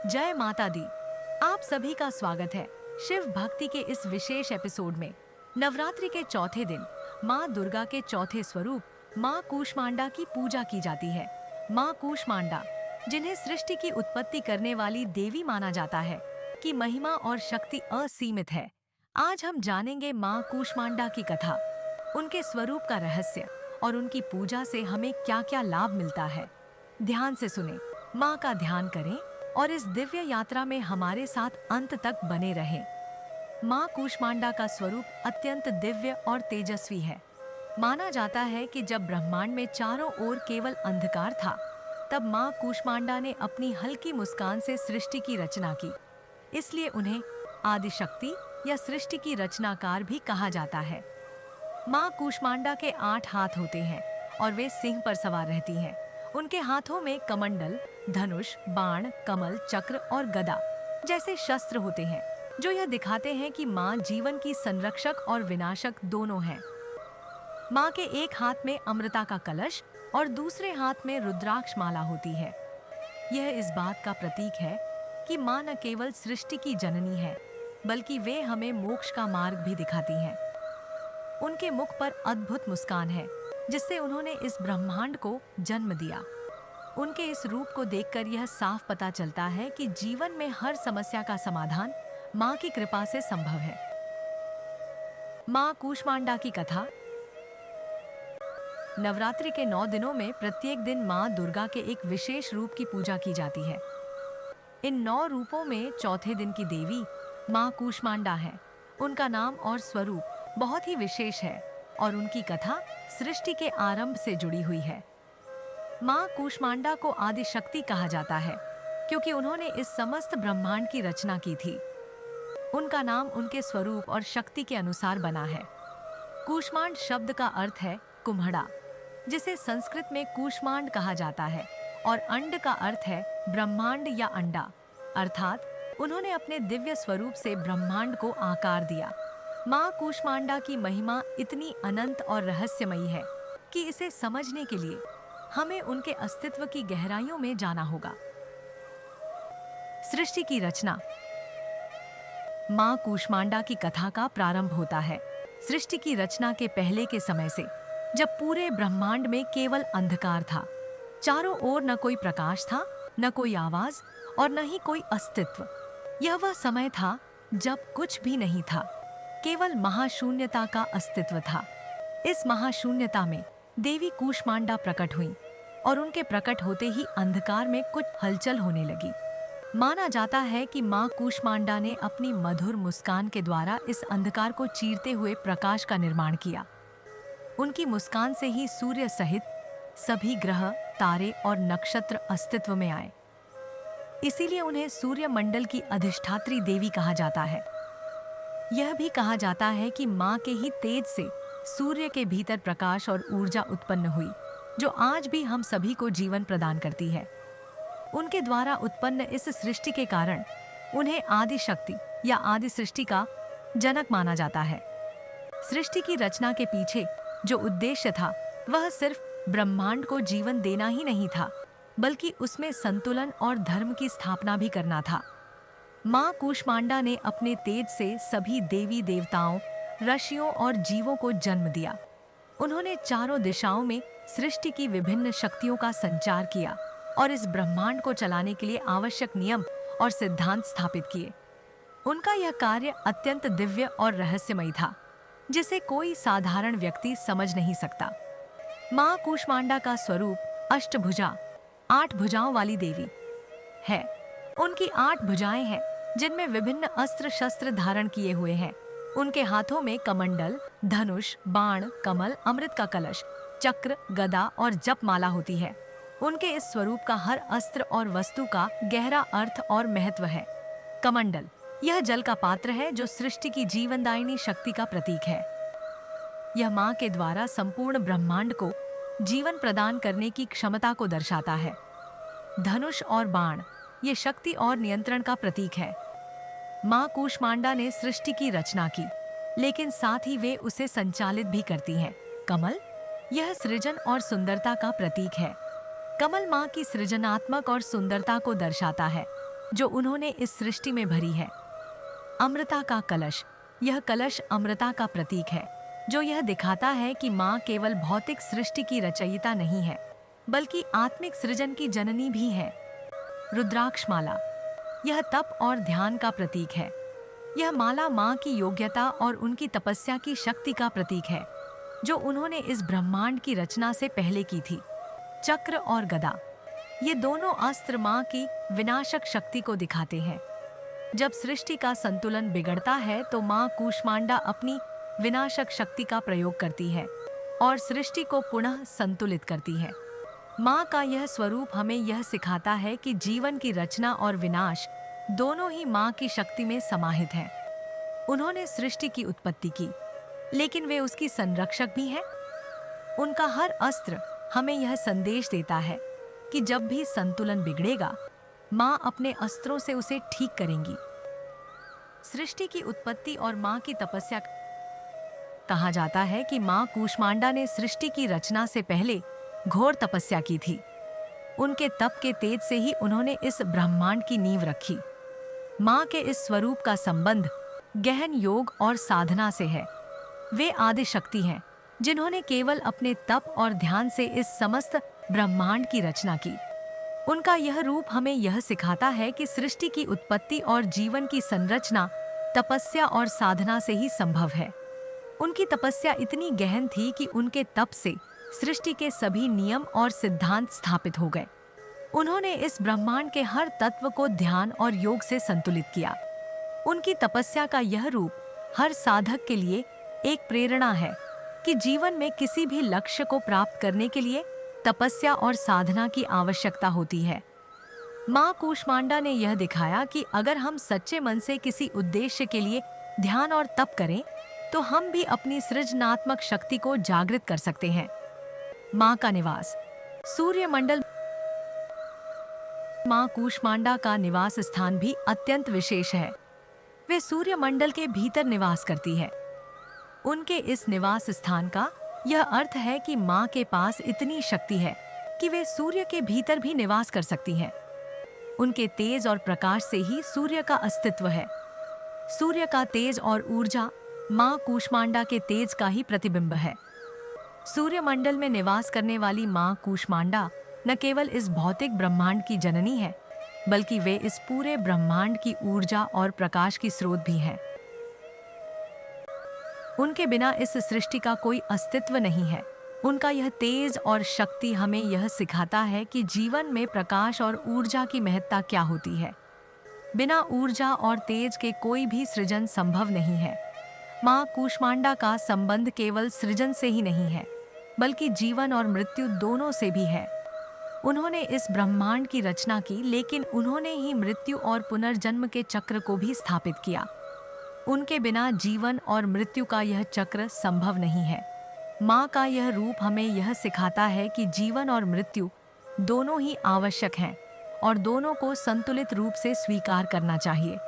जय माता दी। आप सभी का स्वागत है शिव भक्ति के इस विशेष एपिसोड में। नवरात्रि के चौथे दिन माँ दुर्गा के चौथे स्वरूप माँ कूष्मांडा की पूजा की जाती है। माँ कूष्मांडा, जिन्हें सृष्टि की उत्पत्ति करने वाली देवी माना जाता है, की महिमा और शक्ति असीमित है। आज हम जानेंगे माँ कूष्मांडा की कथा, उनके स्वरूप का रहस्य और उनकी पूजा से हमें क्या क्या लाभ मिलता है। ध्यान से सुने, माँ का ध्यान करें और इस दिव्य यात्रा में हमारे साथ अंत तक बने रहें। माँ कूष्मांडा का स्वरूप अत्यंत दिव्य और तेजस्वी है। माना जाता है कि जब ब्रह्मांड में चारों ओर केवल अंधकार था, तब माँ कूष्मांडा ने अपनी हल्की मुस्कान से सृष्टि की रचना की। इसलिए उन्हें आदिशक्ति या सृष्टि की रचनाकार भी कहा जाता है। माँ कूष्मांडा के 8 हाथ होते हैं और वे सिंह पर सवार रहती हैं। उनके हाथों में कमंडल, धनुष, बाण, कमल, चक्र और गदा जैसे शस्त्र होते हैं, जो यह दिखाते हैं कि माँ जीवन की संरक्षक और विनाशक दोनों हैं। माँ के एक हाथ में अमृता का कलश और दूसरे हाथ में रुद्राक्ष माला होती है। यह इस बात का प्रतीक है कि माँ न केवल सृष्टि की जननी है, बल्कि वे हमें मोक्ष का मार्ग भी दिखाती हैं। उनके मुख पर अद्भुत मुस्कान है, जिससे उन्होंने इस ब्रह्मांड को जन्म दिया। उनके इस रूप को देखकर यह साफ पता चलता है कि जीवन में हर समस्या का समाधान माँ की कृपा से संभव है। माँ कूष्मांडा की कथा। नवरात्रि के 9 दिनों में प्रत्येक दिन माँ दुर्गा के एक विशेष रूप की पूजा की जाती है। इन 9 रूपों में चौथे दिन की देवी माँ कूष्मांडा है। उनका नाम और स्वरूप बहुत ही विशेष है और उनकी कथा सृष्टि के आरंभ से जुड़ी हुई है। माँ कूष्मांडा को आदिशक्ति कहा जाता है, क्योंकि उन्होंने इस समस्त ब्रह्मांड की रचना की थी। उनका नाम उनके स्वरूप और शक्ति के अनुसार बना है। कूष्मांड शब्द का अर्थ है कुम्हड़ा, जिसे संस्कृत में कूष्मांड कहा जाता है, और अंड का अर्थ है ब्रह्मांड या अंडा, अर्थात उन्होंने अपने दिव्य स्वरूप से ब्रह्मांड को आकार दिया। माँ कूष्मांडा की महिमा इतनी अनंत और रहस्यमयी है कि इसे समझने के लिए हमें उनके अस्तित्व की गहराइयों में जाना होगा। सृष्टि की रचना। माँ कूष्मांडा की कथा का प्रारंभ होता है सृष्टि की रचना के पहले के समय से, जब पूरे ब्रह्मांड में केवल अंधकार था। चारों ओर न कोई प्रकाश था, न कोई आवाज और न ही कोई अस्तित्व। यह वह समय था जब कुछ भी नहीं था, केवल महाशून्यता का अस्तित्व था। इस महाशून्यता में देवी कूष्मांडा प्रकट हुई और उनके प्रकट होते ही अंधकार में कुछ हलचल होने लगी। माना जाता है कि माँ कूष्मांडा ने अपनी मधुर मुस्कान के द्वारा इस अंधकार को चीरते हुए प्रकाश का निर्माण किया। उनकी मुस्कान से ही सूर्य सहित सभी ग्रह, तारे और नक्षत्र अस्तित्व में आए। इसीलिए उन्हें सूर्य मंडल की अधिष्ठात्री देवी कहा जाता है। यह भी कहा जाता है कि माँ के ही तेज से सूर्य के भीतर प्रकाश और ऊर्जा उत्पन्न हुई, जो आज भी हम सभी को जीवन प्रदान करती है। उनके द्वारा उत्पन्न इस सृष्टि के कारण उन्हें आदि शक्ति या आदि सृष्टि का जनक माना जाता है। सृष्टि की रचना के पीछे जो उद्देश्य था, वह सिर्फ ब्रह्मांड को जीवन देना ही नहीं था, बल्कि उसमें संतुलन और धर्म की स्थापना भी करना था। माँ कूष्मांडा ने अपने तेज से सभी देवी देवताओं, ऋषियों और जीवों को जन्म दिया। उन्होंने चारों दिशाओं में सृष्टि की विभिन्न शक्तियों का संचार किया और इस ब्रह्मांड को चलाने के लिए आवश्यक नियम और सिद्धांत स्थापित किए। उनका यह कार्य अत्यंत दिव्य और रहस्यमयी था, जिसे कोई साधारण व्यक्ति समझ नहीं सकता। माँ कूष्मांडा का स्वरूप अष्टभुजा, 8 भुजाओं वाली देवी है। उनकी 8 भुजाएं हैं, जिनमें विभिन्न अस्त्र शस्त्र धारण किए हुए हैं। उनके हाथों में कमंडल, धनुष, बाण, कमल, अमृत का कलश, चक्र, गदा और जप माला होती है। उनके इस स्वरूप का हर अस्त्र और वस्तु का गहरा अर्थ और महत्व है। कमंडल, यह जल का पात्र है जो सृष्टि की जीवनदायिनी शक्ति का प्रतीक है। यह माँ के द्वारा संपूर्ण ब्रह्मांड को जीवन प्रदान करने की क्षमता को दर्शाता है। धनुष और बाण, ये शक्ति और नियंत्रण का प्रतीक है। माँ कूष्मांडा ने सृष्टि की रचना की, लेकिन साथ ही वे उसे संचालित भी करती हैं। कमल, यह सृजन और सुंदरता का प्रतीक है। कमल माँ की सृजनात्मक और सुंदरता को दर्शाता है। जो उन्होंने इस सृष्टि में भरी है। अमृता का कलश, यह कलश अमृता का प्रतीक है, जो यह दिखाता है कि माँ केवल भौतिक सृष्टि की रचयिता नहीं है, बल्कि आत्मिक सृजन की जननी भी है। रुद्राक्ष माला, यह तप और ध्यान का प्रतीक है। यह माला माँ की योग्यता और उनकी तपस्या की शक्ति का प्रतीक है, जो उन्होंने इस ब्रह्मांड की रचना से पहले की थी। चक्र और गदा, ये दोनों अस्त्र माँ की विनाशक शक्ति को दिखाते हैं। जब सृष्टि का संतुलन बिगड़ता है तो माँ कूष्मांडा अपनी विनाशक शक्ति का प्रयोग करती है और सृष्टि को पुनः संतुलित करती है। माँ का यह स्वरूप हमें यह सिखाता है कि जीवन की रचना और विनाश दोनों ही माँ की शक्ति में समाहित हैं। उन्होंने सृष्टि की उत्पत्ति की, लेकिन वे उसकी संरक्षक भी हैं। उनका हर अस्त्र हमें यह संदेश देता है कि जब भी संतुलन बिगड़ेगा, माँ अपने अस्त्रों से उसे ठीक करेंगी। सृष्टि की उत्पत्ति और माँ की तपस्या, कहा जाता है कि माँ कूष्मांडा ने सृष्टि की रचना से पहले घोर तपस्या की थी। उनके तप के तेज से ही उन्होंने इस ब्रह्मांड की नींव रखी। माँ के इस स्वरूप का संबंध गहन योग और साधना से है। वे आदि शक्ति हैं, जिन्होंने केवल अपने तप और ध्यान से इस समस्त ब्रह्मांड की रचना की। उनका यह रूप हमें यह सिखाता है कि सृष्टि की उत्पत्ति और जीवन की संरचना तपस्या और साधना से ही संभव है। उनकी तपस्या इतनी गहन थी कि उनके तप से सृष्टि के सभी नियम और सिद्धांत स्थापित हो गए। उन्होंने इस ब्रह्मांड के हर तत्व को ध्यान और योग से संतुलित किया। उनकी तपस्या का यह रूप हर साधक के लिए एक प्रेरणा है कि जीवन में किसी भी लक्ष्य को प्राप्त करने के लिए तपस्या और साधना की आवश्यकता होती है। माँ कूष्मांडा ने यह दिखाया कि अगर हम सच्चे मन से किसी उद्देश्य के लिए ध्यान और तप करें, तो हम भी अपनी सृजनात्मक शक्ति को जागृत कर सकते हैं। माँ का निवास, सूर्यमंडल। माँ कूष्मांडा का निवास स्थान भी अत्यंत विशेष है। वे सूर्यमंडल के भीतर निवास करती है। उनके इस निवास स्थान का यह अर्थ है कि माँ के पास इतनी शक्ति है कि वे सूर्य के भीतर भी निवास कर सकती हैं। उनके तेज और प्रकाश से ही सूर्य का अस्तित्व है। सूर्य का तेज और ऊर्जा माँ कूष्मांडा के तेज का ही प्रतिबिंब है। सूर्यमंडल में निवास करने वाली माँ कूष्मांडा न केवल इस भौतिक ब्रह्मांड की जननी है, बल्कि वे इस पूरे ब्रह्मांड की ऊर्जा और प्रकाश की स्रोत भी हैं। उनके बिना इस सृष्टि का कोई अस्तित्व नहीं है। उनका यह तेज और शक्ति हमें यह सिखाता है कि जीवन में प्रकाश और ऊर्जा की महत्ता क्या होती है। बिना ऊर्जा और तेज के कोई भी सृजन संभव नहीं है। माँ कूष्मांडा का संबंध केवल सृजन से ही नहीं है, बल्कि जीवन और मृत्यु दोनों से भी है। उन्होंने इस ब्रह्मांड की रचना की, लेकिन उन्होंने ही मृत्यु और पुनर्जन्म के चक्र को भी स्थापित किया। उनके बिना जीवन और मृत्यु का यह चक्र संभव नहीं है। माँ का यह रूप हमें यह सिखाता है कि जीवन और मृत्यु दोनों ही आवश्यक हैं और दोनों को संतुलित रूप से स्वीकार करना चाहिए।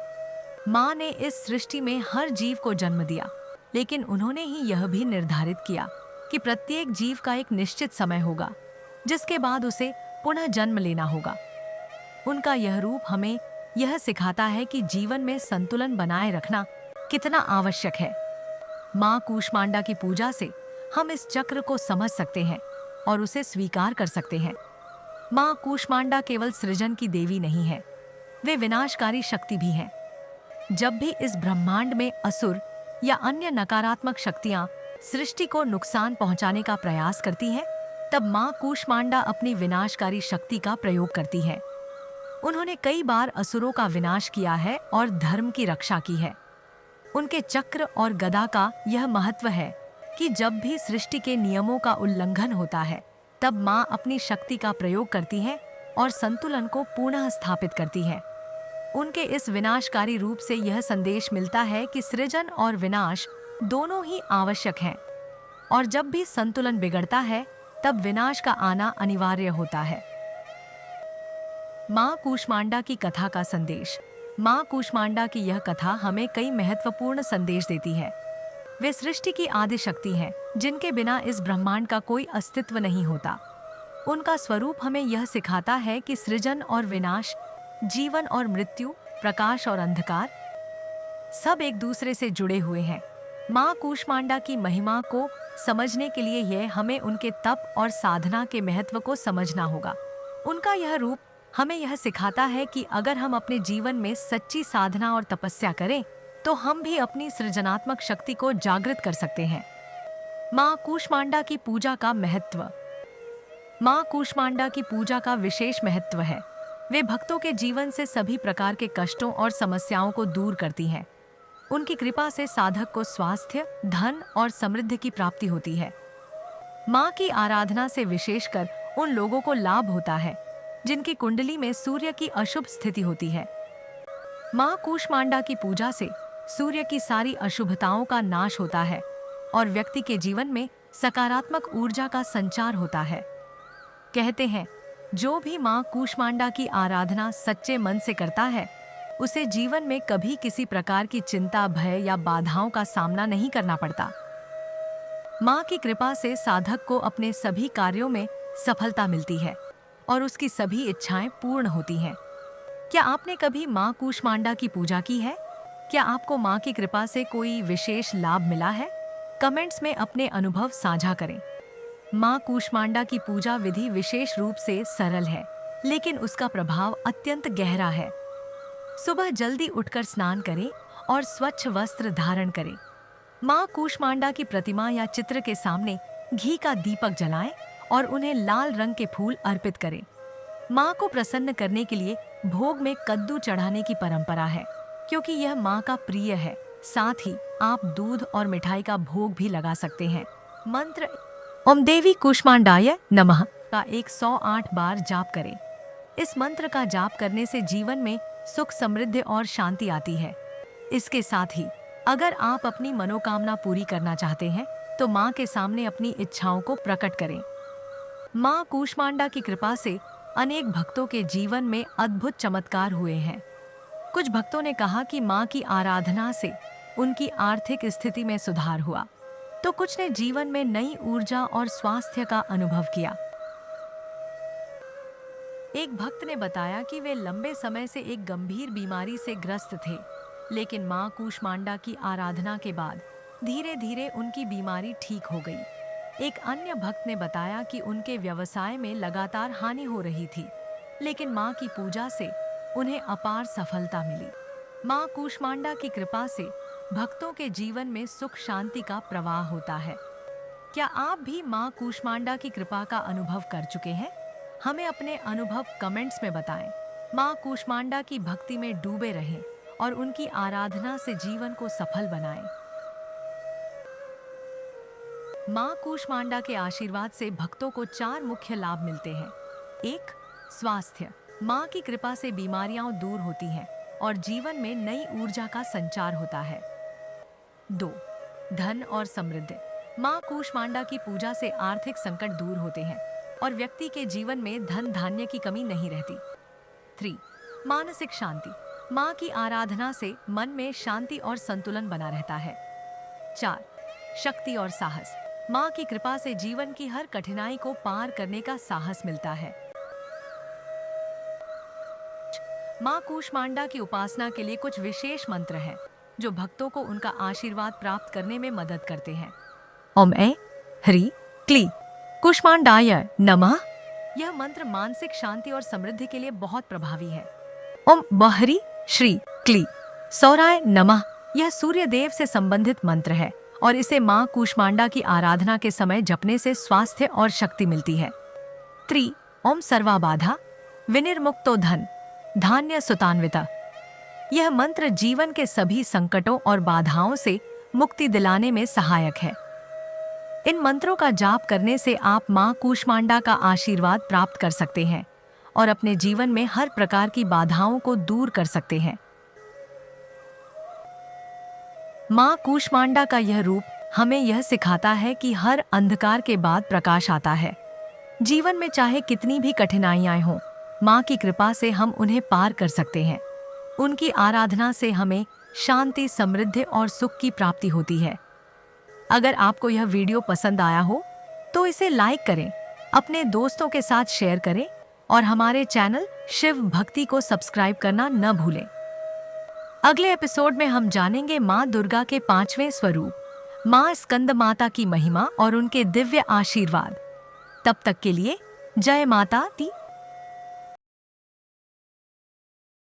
माँ ने इस सृष्टि में हर जीव को जन्म दिया, लेकिन उन्होंने ही यह भी निर्धारित किया कि प्रत्येक जीव का एक निश्चित समय होगा, जिसके बाद उसे पुनः जन्म लेना होगा। उनका यह रूप हमें यह सिखाता है कि जीवन में संतुलन बनाए रखना कितना आवश्यक है। माँ कूष्मांडा की पूजा से हम इस चक्र को समझ सकते हैं और उसे स्वीकार कर सकते हैं। माँ कूष्मांडा केवल सृजन की देवी नहीं है, वे विनाशकारी शक्ति भी हैं। जब भी इस ब्रह्मांड में असुर या अन्य नकारात्मक शक्तियां सृष्टि को नुकसान पहुंचाने का प्रयास करती हैं, तब माँ कूष्मांडा अपनी विनाशकारी शक्ति का प्रयोग करती है। उन्होंने कई बार असुरों का विनाश किया है और धर्म की रक्षा की है। उनके चक्र और गदा का यह महत्व है कि जब भी सृष्टि के नियमों का उल्लंघन होता है, तब माँ अपनी शक्ति का प्रयोग करती है और संतुलन को पुनः स्थापित करती है। उनके इस विनाशकारी रूप से यह संदेश मिलता है कि सृजन और विनाश दोनों ही आवश्यक हैं, और जब भी संतुलन बिगड़ता है, तब विनाश का आना अनिवार्य होता है। माँ कूष्मांडा की कथा का संदेश। माँ कूष्मांडा की यह कथा हमें कई महत्वपूर्ण संदेश देती है। वे सृष्टि की आदि शक्ति हैं, जिनके बिना इस ब्रह्मांड का कोई अस्तित्व नहीं होता। उनका स्वरूप हमें यह सिखाता है कि सृजन और विनाश जीवन और मृत्यु, प्रकाश और अंधकार, सब एक दूसरे से जुड़े हुए हैं। माँ कूष्मांडा की महिमा को समझने के लिए हमें उनके तप और साधना के महत्व को समझना होगा। उनका यह रूप हमें यह सिखाता है कि अगर हम अपने जीवन में सच्ची साधना और तपस्या करें तो हम भी अपनी सृजनात्मक शक्ति को जागृत कर सकते हैं। माँ कूष्मांडा की पूजा का महत्व। माँ कूष्मांडा की पूजा का विशेष महत्व है। वे भक्तों के जीवन से सभी प्रकार के कष्टों और समस्याओं को दूर करती हैं। उनकी कृपा से साधक को स्वास्थ्य, धन और समृद्धि की प्राप्ति होती है। माँ की आराधना से विशेषकर उन लोगों को लाभ होता है जिनकी कुंडली में सूर्य की अशुभ स्थिति होती है। माँ कूष्मांडा की पूजा से सूर्य की सारी अशुभताओं का नाश होता है और व्यक्ति के जीवन में सकारात्मक ऊर्जा का संचार होता है। कहते हैं, जो भी माँ कूष्मांडा की आराधना सच्चे मन से करता है उसे जीवन में कभी किसी प्रकार की चिंता, भय या बाधाओं का सामना नहीं करना पड़ता। माँ की कृपा से साधक को अपने सभी कार्यों में सफलता मिलती है और उसकी सभी इच्छाएं पूर्ण होती हैं। क्या आपने कभी माँ कूष्मांडा की पूजा की है? क्या आपको माँ की कृपा से कोई विशेष लाभ मिला है? कमेंट्स में अपने अनुभव साझा करें। माँ कूष्मांडा की पूजा विधि विशेष रूप से सरल है, लेकिन उसका प्रभाव अत्यंत गहरा है। सुबह जल्दी उठकर स्नान करें और स्वच्छ वस्त्र धारण करें। माँ कूष्मांडा की प्रतिमा या चित्र के सामने घी का दीपक जलाएं और उन्हें लाल रंग के फूल अर्पित करें। माँ को प्रसन्न करने के लिए भोग में कद्दू चढ़ाने की परंपरा है, क्योंकि यह माँ का प्रिय है। साथ ही आप दूध और मिठाई का भोग भी लगा सकते हैं। मंत्र ओम देवी कूष्मांडाय नमः का 108 बार जाप करें। इस मंत्र का जाप करने से जीवन में सुख, समृद्धि और शांति आती है। इसके साथ ही अगर आप अपनी मनोकामना पूरी करना चाहते हैं तो माँ के सामने अपनी इच्छाओं को प्रकट करें। माँ कूष्मांडा की कृपा से अनेक भक्तों के जीवन में अद्भुत चमत्कार हुए हैं। कुछ भक्तों ने कहा कि माँ की आराधना से उनकी आर्थिक स्थिति में सुधार हुआ, तो कुछ ने जीवन में नई ऊर्जा और स्वास्थ्य का अनुभव किया। एक भक्त ने बताया कि वे लंबे समय से एक गंभीर बीमारी से ग्रस्त थे, लेकिन माँ कूष्मांडा की आराधना के बाद धीरे धीरे उनकी बीमारी ठीक हो गई। एक अन्य भक्त ने बताया कि उनके व्यवसाय में लगातार हानि हो रही थी, लेकिन माँ की पूजा से उन्हें अपार सफलता मिली। माँ कूष्मांडा की कृपा से भक्तों के जीवन में सुख, शांति का प्रवाह होता है। क्या आप भी माँ कूष्मांडा की कृपा का अनुभव कर चुके हैं? हमें अपने अनुभव कमेंट्स में बताएं। माँ कूष्मांडा की भक्ति में डूबे रहें और उनकी आराधना से जीवन को सफल बनाएं। माँ कूष्मांडा के आशीर्वाद से भक्तों को 4 मुख्य लाभ मिलते हैं। 1. स्वास्थ्य। माँ की कृपा से बीमारियां दूर होती हैं और जीवन में नई ऊर्जा का संचार होता है। 2. धन और समृद्धि। माँ कूष्मांडा की पूजा से आर्थिक संकट दूर होते हैं और व्यक्ति के जीवन में धन धान्य की कमी नहीं रहती। 3. मानसिक शांति। माँ की आराधना से मन में शांति और संतुलन बना रहता है। 4. शक्ति और साहस। माँ की कृपा से जीवन की हर कठिनाई को पार करने का साहस मिलता है। माँ कूष्मांडा की उपासना के लिए कुछ विशेष मंत्र हैं जो भक्तों को उनका आशीर्वाद प्राप्त करने में मदद करते हैं। ओम ऐं ह्रीं क्लीं कूष्मांडाय नमः। यह मंत्र मानसिक शांति और समृद्धि के लिए बहुत प्रभावी है। ओम बहरी श्री क्ली सौराय नमः। यह सूर्य देव से संबंधित मंत्र है और इसे माँ कूष्मांडा की आराधना के समय जपने से स्वास्थ्य और शक्ति मिलती है। 3. ओम सर्वाबाधा विनिर्मुक्तो धन धान्य सुतान्विता। यह मंत्र जीवन के सभी संकटों और बाधाओं से मुक्ति दिलाने में सहायक है। इन मंत्रों का जाप करने से आप माँ कूष्मांडा का आशीर्वाद प्राप्त कर सकते हैं और अपने जीवन में हर प्रकार की बाधाओं को दूर कर सकते हैं। माँ कूष्मांडा का यह रूप हमें यह सिखाता है कि हर अंधकार के बाद प्रकाश आता है। जीवन में चाहे कितनी भी कठिनाइयां हों, माँ की कृपा से हम उन्हें पार कर सकते हैं। उनकी आराधना से हमें शांति, समृद्धि और सुख की प्राप्ति होती है। अगर आपको यह वीडियो पसंद आया हो तो इसे लाइक करें, अपने दोस्तों के साथ शेयर करें और हमारे चैनल शिव भक्ति को सब्सक्राइब करना न भूलें। अगले एपिसोड में हम जानेंगे माँ दुर्गा के 5वें स्वरूप माँ स्कंद माता की महिमा और उनके दिव्य आशीर्वाद। तब तक के लिए जय माता दी।